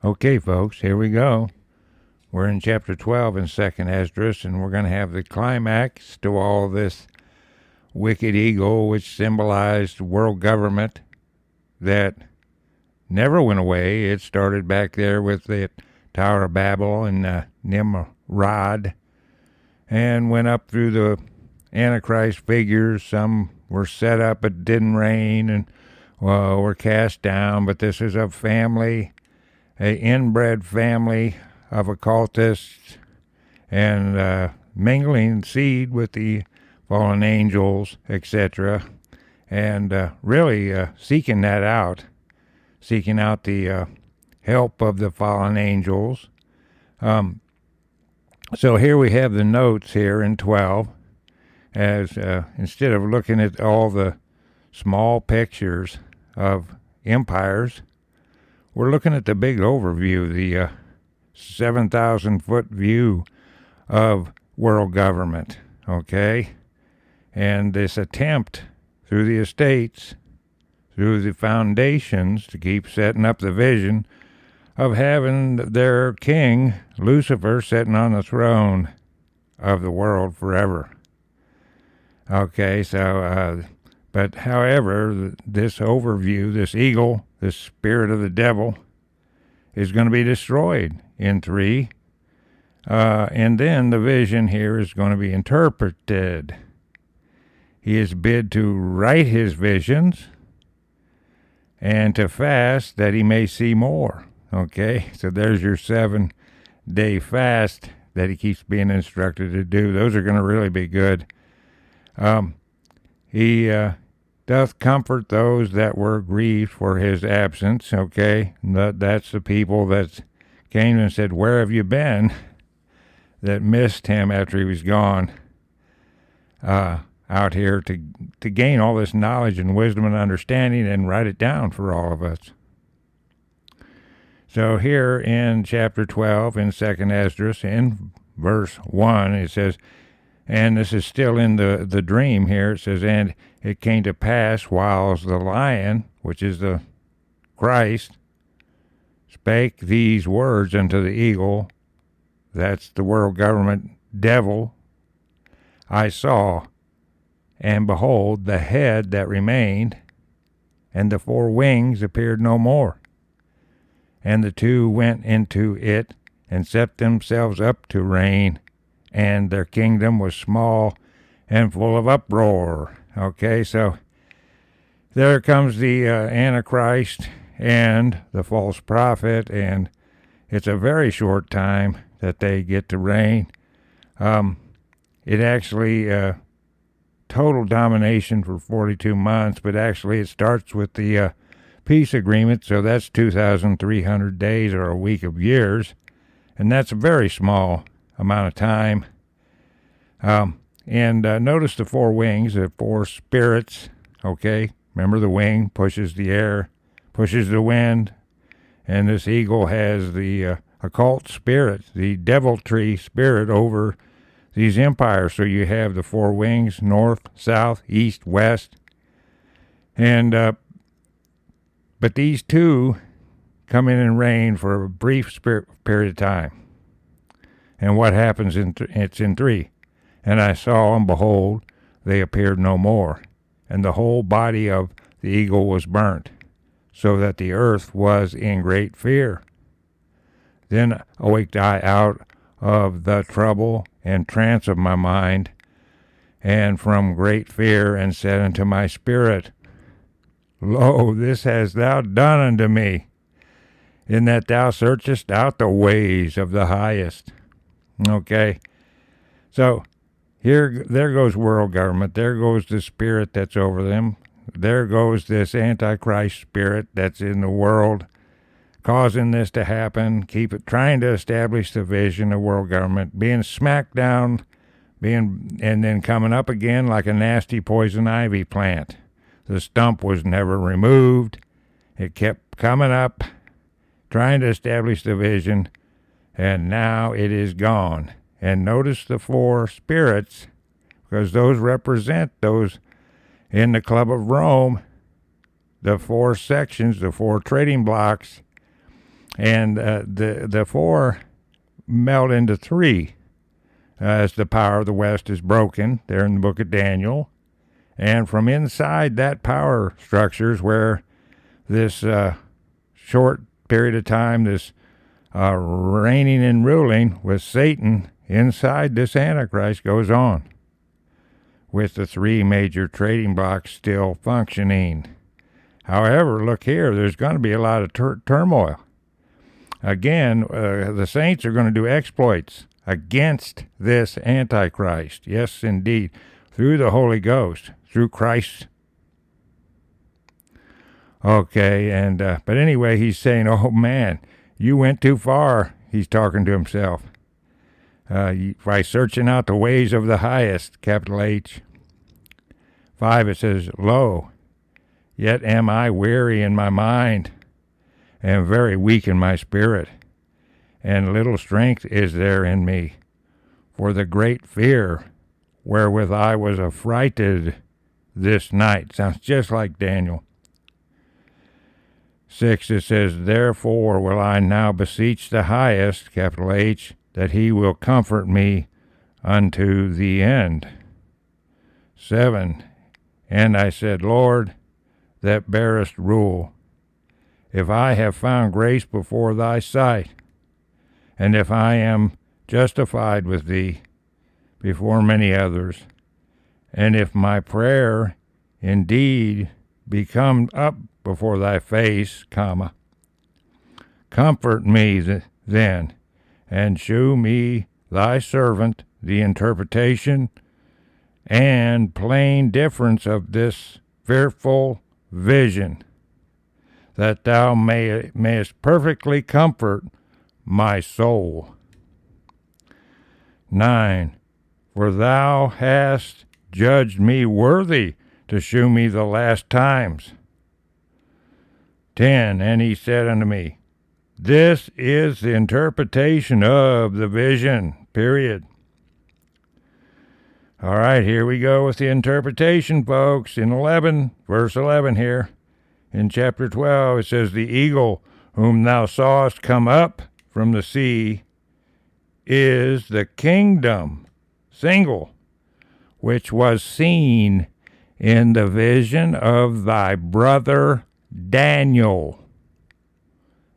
Okay, folks, here we go. We're in chapter 12 in 2nd Esdras, and we're going to have the climax to all this wicked eagle, which symbolized world government that never went away. It started back there with the Tower of Babel and Nimrod, and went up through the Antichrist figures. Some were set up, but didn't reign, and were cast down. But this is a family, a inbred family of occultists, and mingling seed with the fallen angels, etc., and really seeking that out, seeking out the help of the fallen angels. So here we have the notes here in 12, as instead of looking at all the small pictures of empires, we're looking at the big overview, the 7,000-foot view of world government, okay? And this attempt through the estates, through the foundations, to keep setting up the vision of having their king, Lucifer, sitting on the throne of the world forever. Okay, so, but however, this overview, this eagle, this spirit of the devil, is going to be destroyed in 3. And then the vision here is going to be interpreted. He is bid to write his visions and to fast that he may see more. Okay, so there's your 7-day fast that he keeps being instructed to do. Those are going to really be good. He doth comfort those that were grieved for his absence. Okay, that's the people that came and said, "Where have you been?" that missed him after he was gone out here to gain all this knowledge and wisdom and understanding and write it down for all of us. So here in chapter 12 in 2nd Esdras, in verse 1, it says, and this is still in the dream here, it says, and it came to pass whiles the lion, which is the Christ, spake these words unto the eagle, that's the world government devil, I saw, and behold, the head that remained, and the 4 wings appeared no more. And the 2 went into it, and set themselves up to reign, and their kingdom was small and full of uproar. Okay, so there comes the Antichrist and the false prophet, and it's a very short time that they get to reign. It actually total domination for 42 months, but actually it starts with the peace agreement, so that's 2,300 days or a week of years, and that's a very small amount of time. And notice the 4 wings, the 4 spirits, okay? Remember, the wing pushes the air, pushes the wind, and this eagle has the occult spirit, the deviltry spirit over these empires. So you have the 4 wings, north, south, east, west, and but these 2 come in and reign for a brief period of time. And what happens it's in 3. And I saw, and behold, they appeared no more. And the whole body of the eagle was burnt, so that the earth was in great fear. Then awaked I out of the trouble and trance of my mind, and from great fear, and said unto my spirit, Lo, this hast thou done unto me, in that thou searchest out the ways of the highest. Okay, so there goes world government. There goes the spirit that's over them. There goes this Antichrist spirit that's in the world, causing this to happen, trying to establish the vision of world government, being smacked down, and then coming up again like a nasty poison ivy plant. The stump was never removed. It kept coming up, trying to establish the vision, and now it is gone. And notice the 4 spirits, because those represent those in the Club of Rome, the 4 sections, the 4 trading blocks And the four melt into three as the power of the West is broken there in the book of Daniel. And from inside that power structure is where this short period of time, this reigning and ruling with Satan inside this Antichrist goes on, with the three major trading blocks still functioning. However, look here, there's going to be a lot of turmoil. Again, the saints are going to do exploits against this Antichrist. Yes, indeed, through the Holy Ghost, through Christ. Okay, and but anyway, he's saying, oh man, you went too far. He's talking to himself. By searching out the ways of the highest, capital H. 5, it says, lo, yet am I weary in my mind, and very weak in my spirit, and little strength is there in me, for the great fear wherewith I was affrighted this night. Sounds just like Daniel. 6, it says, therefore will I now beseech the highest, capital H, that he will comfort me unto the end. 7, and I said, Lord, that bearest rule, if I have found grace before thy sight, and if I am justified with thee before many others, and if my prayer indeed be come up before thy face, comma, comfort me then, and shew me thy servant the interpretation and plain difference of this fearful vision, that thou mayest perfectly comfort my soul. 9, for thou hast judged me worthy to shew me the last times. 10, and he said unto me, this is the interpretation of the vision, period. All right, here we go with the interpretation, folks. In 11, verse 11 here, in chapter 12, it says, the eagle whom thou sawest come up from the sea is the kingdom, single, which was seen in the vision of thy brother Daniel.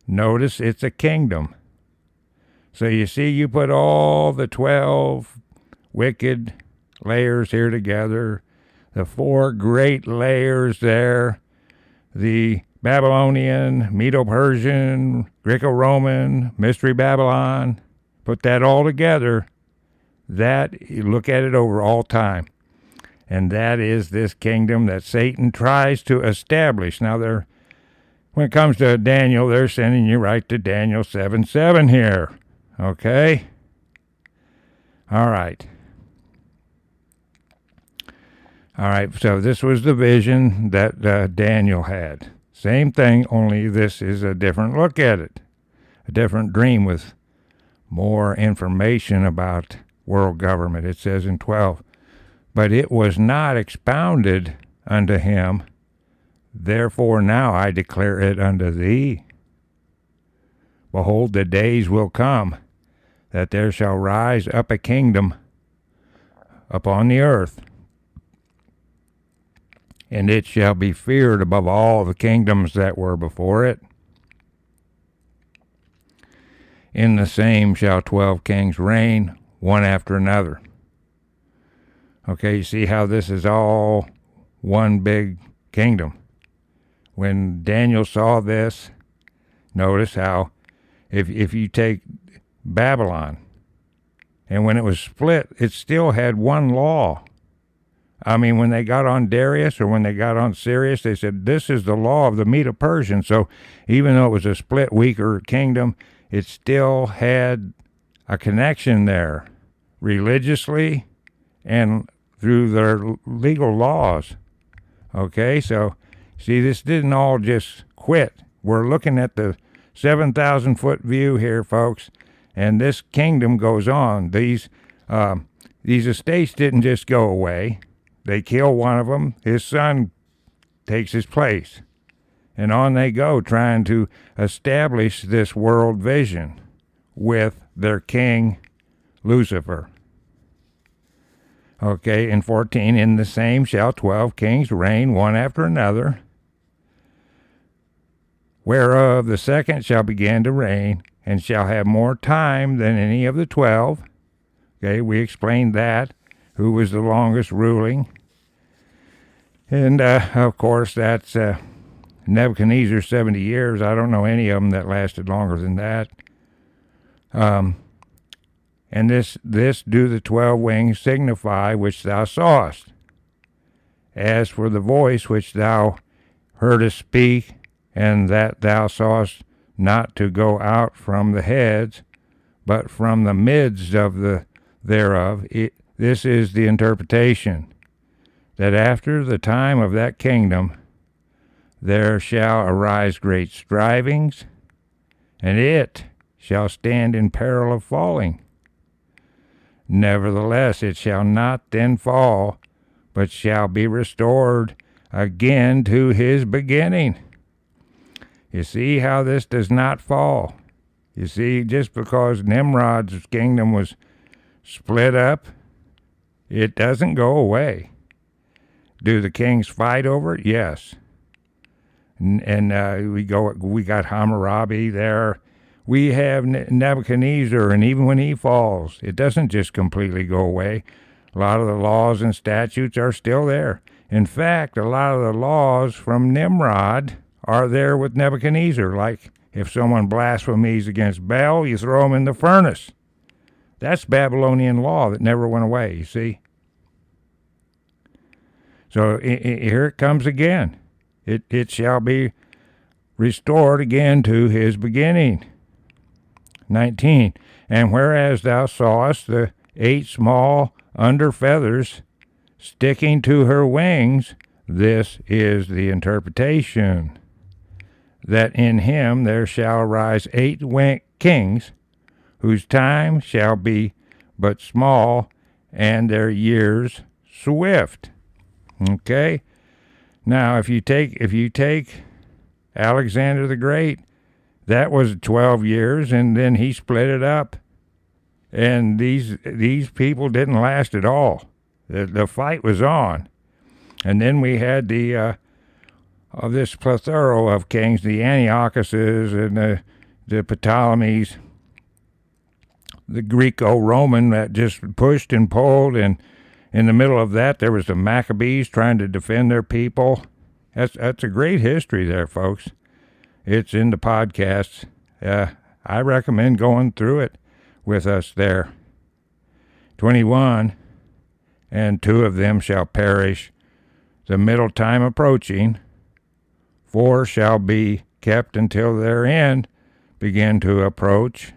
Notice it's a kingdom. So you see, you put all the 12 wicked layers here together, the 4 great layers there, the Babylonian, Medo-Persian, Greco-Roman, Mystery Babylon, put that all together, that, you look at it over all time. And that is this kingdom that Satan tries to establish. Now, when it comes to Daniel, they're sending you right to Daniel 7:7 here. Okay? All right. All right, so this was the vision that Daniel had. Same thing, only this is a different look at it. A different dream with more information about world government. It says in 12, but it was not expounded unto him, therefore now I declare it unto thee. Behold, the days will come, that there shall rise up a kingdom upon the earth, and it shall be feared above all the kingdoms that were before it. In the same shall 12 kings reign, one after another. Okay, you see how this is all one big kingdom. When Daniel saw this, notice how if you take Babylon, and when it was split, it still had one law. I mean, when they got on Darius or when they got on Sirius, they said, this is the law of the Medo-Persian. So even though it was a split, weaker kingdom, it still had a connection there, religiously and through their legal laws. Okay, so see, this didn't all just quit. We're looking at the 7,000-foot view here, folks, and this kingdom goes on. These estates didn't just go away. They kill one of them. His son takes his place. And on they go, trying to establish this world vision with their king, Lucifer. Okay, in 14, in the same shall 12 kings reign, one after another, whereof the second shall begin to reign, and shall have more time than any of the 12. Okay, we explained that, who was the longest ruling. And, of course, that's Nebuchadnezzar, 70 years. I don't know any of them that lasted longer than that. And this do the 12 wings signify which thou sawest. As for the voice which thou heardest speak, and that thou sawest not to go out from the heads, but from the midst of the thereof, this is the interpretation, that after the time of that kingdom there shall arise great strivings, and it shall stand in peril of falling. Nevertheless, it shall not then fall, but shall be restored again to his beginning. You see how this does not fall. You see, just because Nimrod's kingdom was split up, it doesn't go away. Do the kings fight over it? Yes. And we got Hammurabi there. We have Nebuchadnezzar, and even when he falls, it doesn't just completely go away. A lot of the laws and statutes are still there. In fact, a lot of the laws from Nimrod are there with Nebuchadnezzar. Like if someone blasphemies against Baal, you throw him in the furnace. That's Babylonian law that never went away, you see. So here it comes again. It shall be restored again to his beginning. 19. And whereas thou sawest the 8 small under feathers sticking to her wings, this is the interpretation, that in him there shall arise 8 kings, whose time shall be but small, and their years swift. Okay? Now, if you take Alexander the Great, that was 12 years, and then he split it up. And these people didn't last at all. The fight was on. And then we had of this plethora of kings, the Antiochuses and the Ptolemies, the Greco-Roman that just pushed and pulled, and in the middle of that there was the Maccabees trying to defend their people. That's a great history there, folks. It's in the podcasts. I recommend going through it with us there. 21, and 2 of them shall perish, the middle time approaching. 4 shall be kept until their end begin to approach,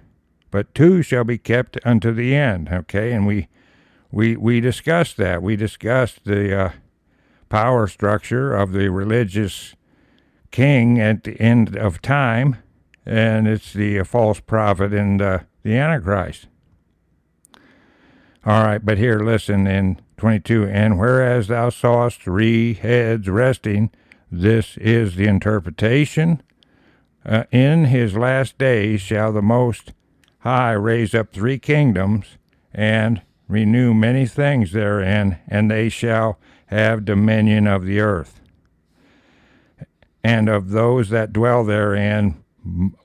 but 2 shall be kept unto the end. Okay, and we discussed that. We discussed the power structure of the religious king at the end of time, and it's the false prophet and the Antichrist. All right, but here, listen, in 22, and whereas thou sawest 3 heads resting, this is the interpretation. In his last days shall the Most High raise up 3 kingdoms, and renew many things therein, and they shall have dominion of the earth, and of those that dwell therein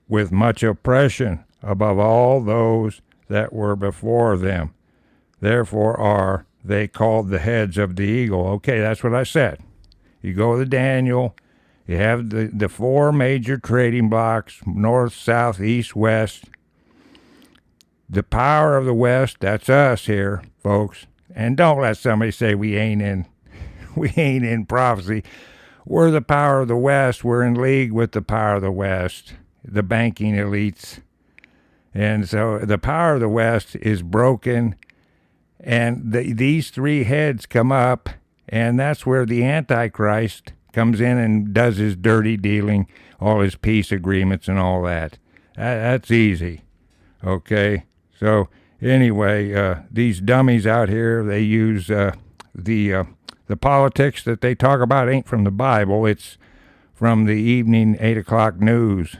with much oppression above all those that were before them. Therefore are they called the heads of the eagle. Okay, that's what I said. You go to Daniel, you have the 4 major trading blocks, north, south, east, west. The power of the West, that's us here, folks. And don't let somebody say we ain't in prophecy. We're the power of the West. We're in league with the power of the West, the banking elites. And so the power of the West is broken, and these 3 heads come up, and that's where the Antichrist comes in and does his dirty dealing, all his peace agreements and all that. That's easy, okay? So anyway, these dummies out here, they use the politics that they talk about ain't from the Bible. It's from the evening 8 o'clock news,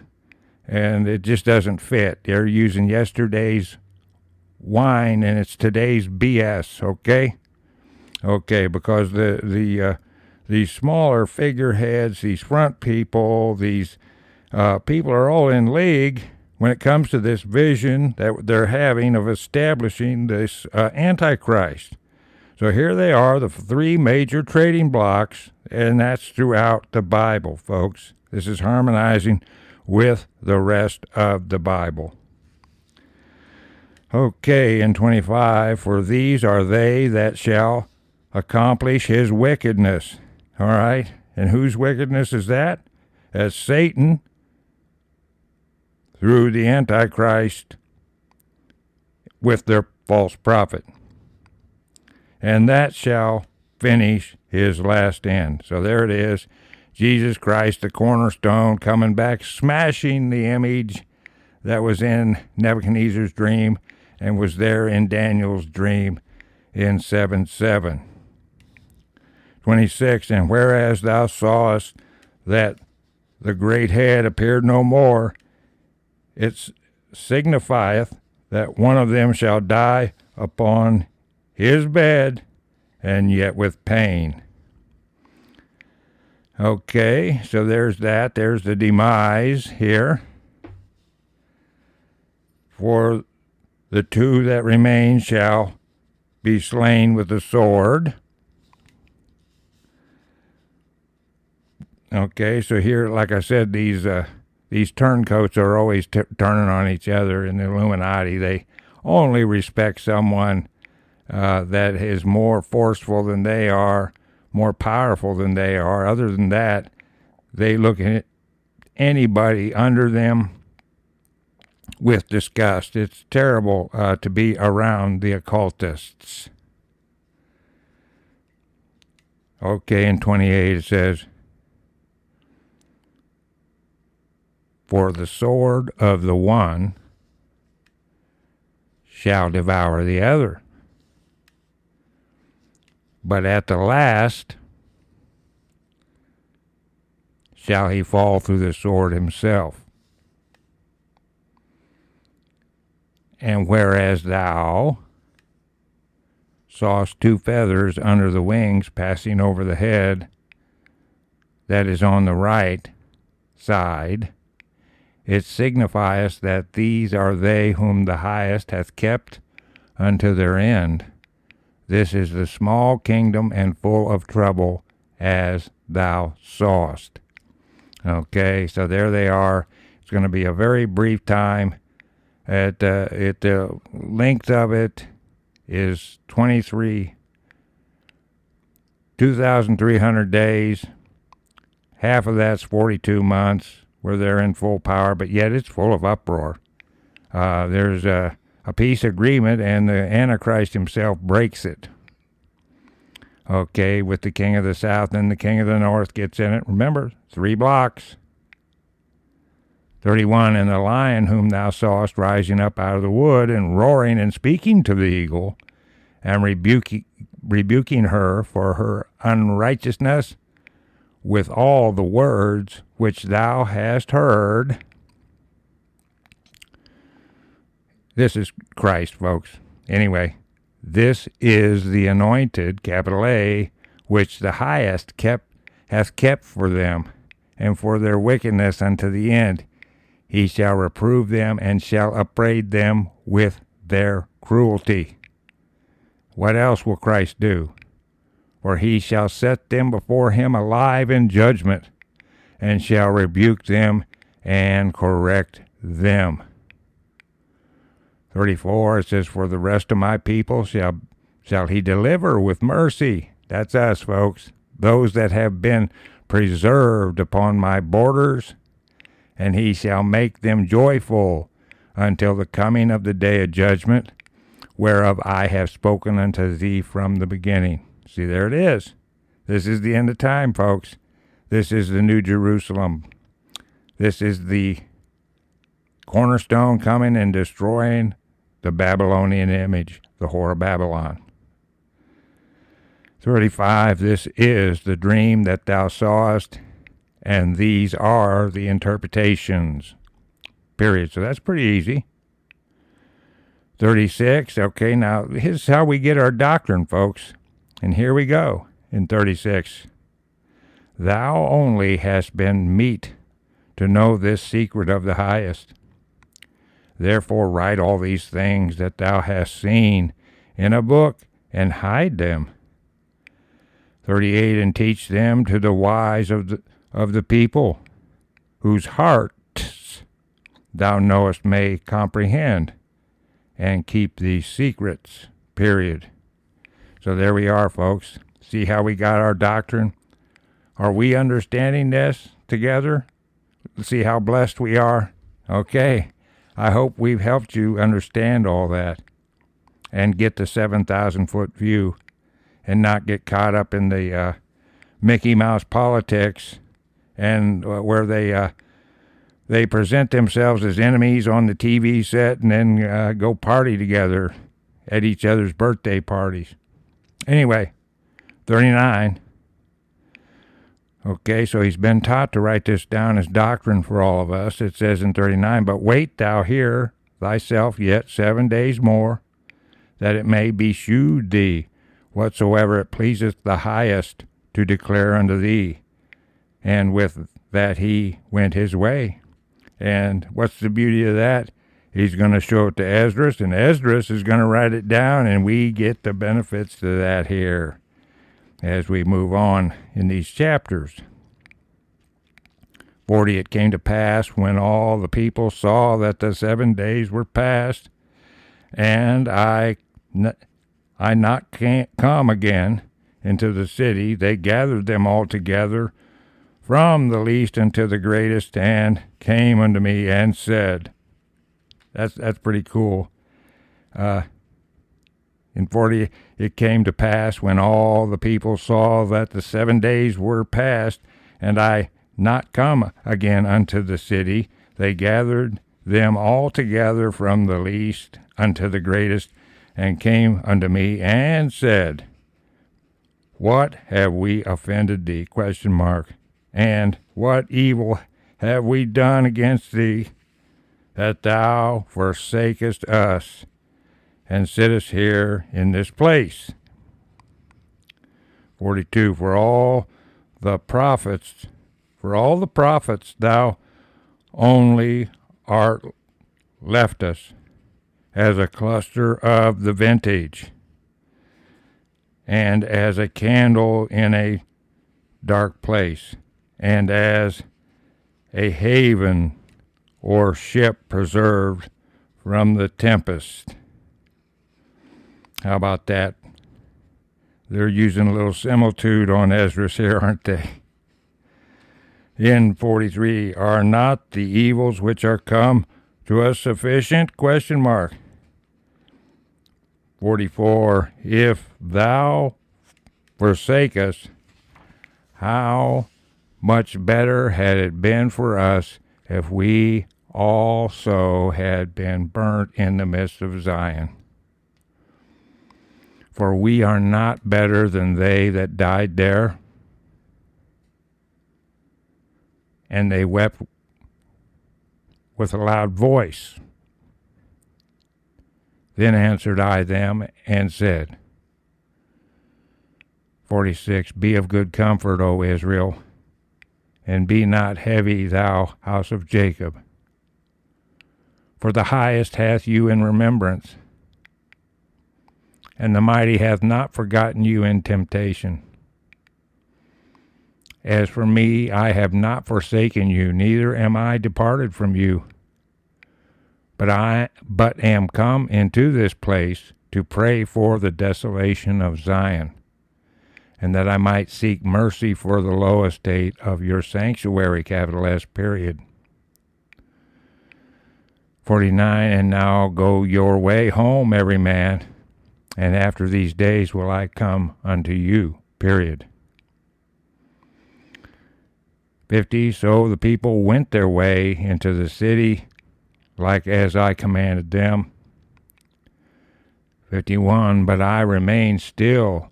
and it just doesn't fit. They're using yesterday's wine, and it's today's BS, okay? Okay, because these smaller figureheads, these front people, these people are all in league when it comes to this vision that they're having of establishing this Antichrist. So here they are, the three major trading blocks, and that's throughout the Bible, folks. This is harmonizing with the rest of the Bible. Okay, in 25, for these are they that shall accomplish his wickedness. All right, and whose wickedness is that? As Satan, through the Antichrist, with their false prophet. And that shall finish his last end. So there it is. Jesus Christ, the cornerstone, coming back, smashing the image that was in Nebuchadnezzar's dream and was there in Daniel's dream in 7:7. 26, and whereas thou sawest that the great head appeared no more, it signifieth that one of them shall die upon his bed, and yet with pain. Okay, so there's that. There's the demise here. For the two that remain shall be slain with the sword. Okay, so here, like I said, these turncoats are always turning on each other in the Illuminati. They only respect someone that is more forceful than they are, more powerful than they are. Other than that, they look at anybody under them with disgust. It's terrible to be around the occultists. Okay, in 28 it says, for the sword of the one shall devour the other. But at the last shall he fall through the sword himself. And whereas thou sawest two feathers under the wings passing over the head that is on the right side, it signifieth that these are they whom the highest hath kept unto their end. This is the small kingdom and full of trouble, as thou sawest. Okay, so there they are. It's going to be a very brief time. The length of it is 2,300 days. Half of that's 42 months where they're in full power, but yet it's full of uproar. There's a peace agreement, and the Antichrist himself breaks it. Okay, with the king of the south, and the king of the north gets in it. Remember, 3 blocks. 31, and the lion whom thou sawest rising up out of the wood, and roaring and speaking to the eagle, and rebuking her for her unrighteousness with all the words which thou hast heard. This is Christ, folks. Anyway, this is the anointed, capital A, which the highest hath kept for them, and for their wickedness unto the end. He shall reprove them, and shall upbraid them with their cruelty. What else will Christ do? For he shall set them before him alive in judgment, and shall rebuke them and correct them. 34, it says, for the rest of my people shall he deliver with mercy. That's us, folks. Those that have been preserved upon my borders, and he shall make them joyful until the coming of the day of judgment, whereof I have spoken unto thee from the beginning. See, there it is. This is the end of time, folks. This is the New Jerusalem. This is the cornerstone coming and destroying the Babylonian image, the whore of Babylon. 35, this is the dream that thou sawest, and these are the interpretations. Period. So that's pretty easy. 36. Okay, now here's how we get our doctrine, folks. And here we go in 36. Thou only hast been meet to know this secret of the highest. Therefore write all these things that thou hast seen in a book, and hide them. 38. And teach them to the wise of the people, whose hearts thou knowest may comprehend, and keep these secrets. Period. So there we are, folks. See how we got our doctrine? Are we understanding this together? See how blessed we are? Okay. I hope we've helped you understand all that and get the 7,000-foot view and not get caught up in the Mickey Mouse politics and where they present themselves as enemies on the TV set and then go party together at each other's birthday parties. Anyway, 39. Okay, so he's been taught to write this down as doctrine for all of us. It says in 39, but wait thou here thyself yet 7 days more, that it may be shewed thee whatsoever it pleaseth the highest to declare unto thee. And with that he went his way. And what's the beauty of that? He's going to show it to Esdras, and Esdras is going to write it down, and we get the benefits to that here as we move on in these chapters. 40, it came to pass when all the people saw that the 7 days were past, and I not can't come again into the city, they gathered them all together from the least unto the greatest, and came unto me and said, that's pretty cool. In 40, it came to pass when all the people saw that the 7 days were past, and I not come again unto the city, they gathered them all together from the least unto the greatest, and came unto me and said, what have we offended thee? ? And what evil have we done against thee, that thou forsakest us, and sittest here in this place? 42, for all the prophets thou only art left us as a cluster of the vintage, and as a candle in a dark place, and as a haven or ship preserved from the tempest. How about that? They're using a little similitude on Esdras here, aren't they? In 43, are not the evils which are come to us sufficient? ? 44, if thou forsake us, how much better had it been for us if we also had been burnt in the midst of Zion. For we are not better than they that died there. And they wept with a loud voice. Then answered I them and said, 46, be of good comfort, O Israel, and be not heavy, thou house of Jacob. For the highest hath you in remembrance, and the mighty hath not forgotten you in temptation. As for me, I have not forsaken you, neither am I departed from you. But am come into this place to pray for the desolation of Zion, and that I might seek mercy for the low estate of your sanctuary, S. 49, and now go your way home, every man, and after these days will I come unto you, 50, so the people went their way into the city, like as I commanded them. 51, but I remained still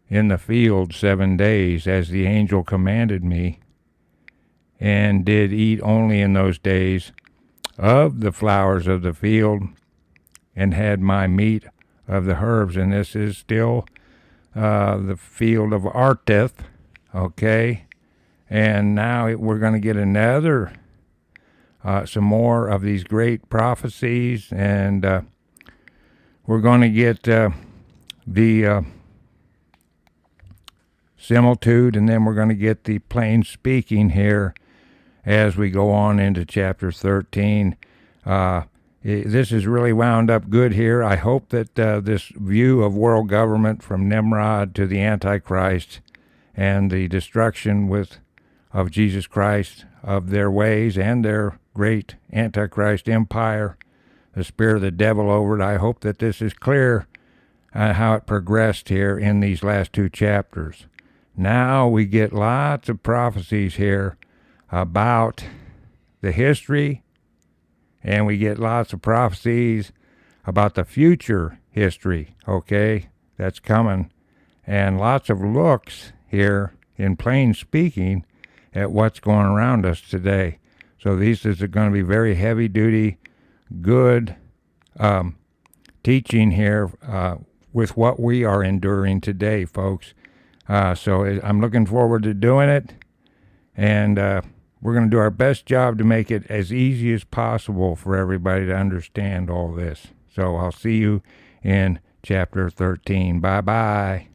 in the field 7 days, as the angel commanded me, and did eat only in those days of the flowers of the field, and had my meat of the herbs. And this is still the field of Arteth, okay? And now we're going to get another, some more of these great prophecies, and we're going to get the similitude, and then we're going to get the plain speaking here as we go on into chapter 13. This is really wound up good here. I hope that this view of world government from Nimrod to the Antichrist and the destruction of Jesus Christ, of their ways and their great Antichrist empire, the spirit of the devil over it, I hope that this is clear how it progressed here in these last two chapters. Now we get lots of prophecies here about the history, and we get lots of prophecies about the future history, okay, that's coming, and lots of looks here in plain speaking at what's going around us today. So this is going to be very heavy-duty, good teaching here with what we are enduring today, folks. So I'm looking forward to doing it, and we're going to do our best job to make it as easy as possible for everybody to understand all this. So I'll see you in chapter 13. Bye-bye.